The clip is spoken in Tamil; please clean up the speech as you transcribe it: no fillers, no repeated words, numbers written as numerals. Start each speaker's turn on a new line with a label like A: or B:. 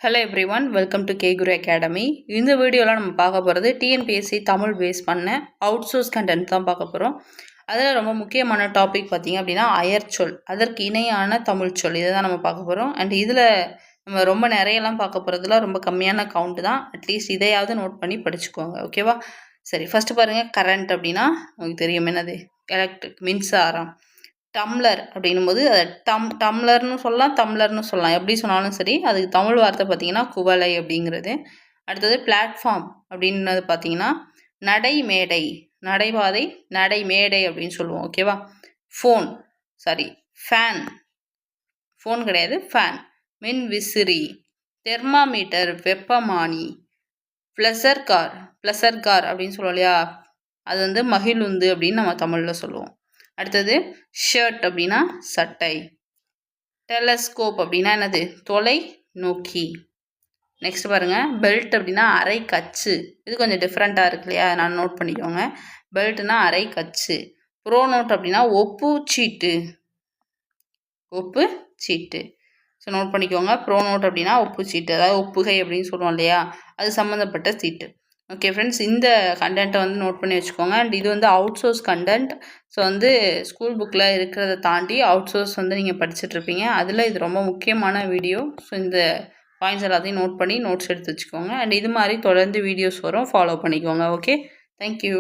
A: Hello everyone, welcome to K Guru academy. இந்த வீடியோவில் நம்ம பார்க்க போகிறது டிஎன்பிஎஸ்சி தமிழ் பேஸ் பண்ண அவுட் சோர்ஸ் கண்டென்ட் தான் பார்க்க போகிறோம். அதில் ரொம்ப முக்கியமான டாபிக் பார்த்திங்க அப்படின்னா அயற்சொல், அதற்கு இணையான தமிழ் சொல், இதை தான் நம்ம பார்க்க போகிறோம். அண்ட் இதில் நம்ம ரொம்ப நிறையலாம் பார்க்க போகிறதுல ரொம்ப கம்மியான கவுண்ட் தான். அட்லீஸ்ட் இதையாவது நோட் பண்ணி படிச்சுக்கோங்க, ஓகேவா? சரி, ஃபஸ்ட்டு பாருங்கள். கரண்ட் அப்படின்னா உங்களுக்கு தெரியும் என்னது? எலக்ட்ரிக், மின்சாரம். டம்ளர் அப்படின்னும் போது அதை டம்ளர்னு சொல்லலாம், டம்ளர்னு சொல்லலாம், எப்படி சொன்னாலும் சரி. அதுக்கு தமிழ் வார்த்தை பார்த்தீங்கன்னா குவளை அப்படிங்கிறது. அடுத்தது பிளாட்ஃபார்ம் அப்படின்றது பார்த்தீங்கன்னா நடைமேடை, நடைபாதை, நடைமேடை அப்படின்னு சொல்லுவோம், ஓகேவா? ஃபோன், சாரி ஃபேன், ஃபோன் கிடையாது, ஃபேன். மின் விசிறி, தெர்மாமீட்டர், வெப்பமானி. ப்ளஸர் கார், ப்ளஸர் கார் அப்படின்னு சொல்லுவோம் இல்லையா, அது வந்து மகிழுந்து அப்படின்னு நம்ம தமிழில் சொல்லுவோம். அடுத்தது ஷர்ட் அப்படின்னா சட்டை. டெலஸ்கோப் அப்படின்னா என்னது? தொலை நோக்கி. நெக்ஸ்ட் பாருங்கள். பெல்ட் அப்படின்னா அரை கச்சு. இது கொஞ்சம் டிஃப்ரெண்ட்டாக இருக்கு இல்லையா, நான் நோட் பண்ணிக்கோங்க. பெல்ட்னா அரை கச்சு. ப்ரோனோட் அப்படின்னா ஒப்பு சீட்டு, ஒப்பு சீட்டு. ஸோ நோட் பண்ணிக்கோங்க. ப்ரோனோட் அப்படின்னா ஒப்பு சீட்டு, அதாவது ஒப்புகை அப்படின்னு சொல்லுவோம் இல்லையா, அது சம்மந்தப்பட்ட சீட்டு. ஓகே ஃப்ரெண்ட்ஸ், இந்த கண்டென்ட்டை வந்து நோட் பண்ணி வச்சுக்கோங்க. அண்ட் இது வந்து அவுட் சோர்ஸ் கண்டென்ட். ஸோ வந்து ஸ்கூல் புக்கில் இருக்கிறத தாண்டி அவுட் சோர்ஸ் வந்து நீங்கள் படிச்சுட்ருப்பீங்க. அதில் இது ரொம்ப முக்கியமான வீடியோ. ஸோ இந்த பாயிண்ட்ஸ் எல்லாத்தையும் நோட் பண்ணி நோட்ஸ் எடுத்து வச்சுக்கோங்க. அண்ட் இது மாதிரி தொடர்ந்து வீடியோஸ் வரும், ஃபாலோ பண்ணிக்கோங்க. Okay, thank you.